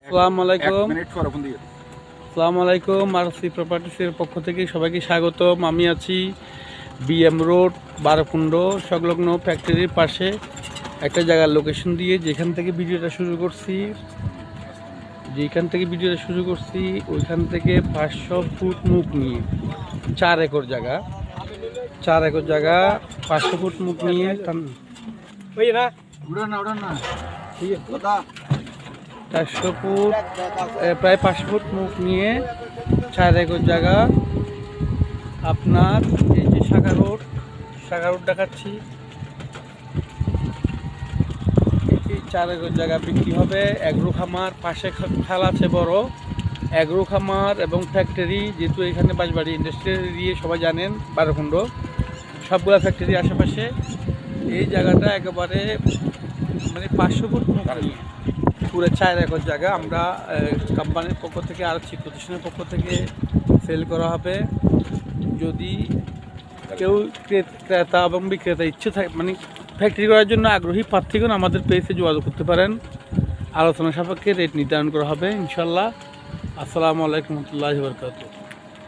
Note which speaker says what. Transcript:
Speaker 1: আসসালামু আলাইকুম। আসসালামু আলাইকুম। আরসি প্রপার্টিসের পক্ষ থেকে সবাইকে স্বাগতম। আমি আছি বিএম রোড বারোকুণ্ড সংলগ্ন ফ্যাক্টরির পাশে একটা জায়গার লোকেশন দিয়ে যেখান থেকে ভিডিওটা শুরু করছি ওইখান থেকে 500 ফুট মুখ নিয়ে 4 একর জায়গা 500 ফুট মুখ নিয়ে ঠিক আছে 400 ফুট প্রায় 500 ফুট মুখ নিয়ে 4 একর জায়গা। আপনার এই যে শাখা রোড দেখাচ্ছি, এই 4 একর জায়গা বিক্রি হবে। এগ্রো খামার পাশে খাল আছে বড়, এগ্রো খামার এবং ফ্যাক্টরি, যেহেতু এখানে বাঁশবাড়ি ইন্ডাস্ট্রিয়াল এরিয়া সবাই জানেন, বারোকুণ্ড সবগুলা ফ্যাক্টরি আশেপাশে। এই জায়গাটা একেবারে মানে 500 ফুট মুখ নিয়ে পুরো 4 একর জায়গা আমরা কোম্পানির পক্ষ থেকে আরসি প্রতিষ্ঠানের পক্ষ থেকে সেল করা হবে। যদি কেউ ক্রেতা এবং বিক্রেতা ইচ্ছে থাকে, মানে ফ্যাক্টরি করার জন্য আগ্রহী প্রার্থীগণ আমাদের পেজে যোগাযোগ করতে পারেন। আলোচনা সাপেক্ষে রেট নির্ধারণ করা হবে ইনশাল্লাহ। আসসালামু আলাইকুম ওয়া রাহমাতুল্লাহি ওয়া বারাকাতুহু।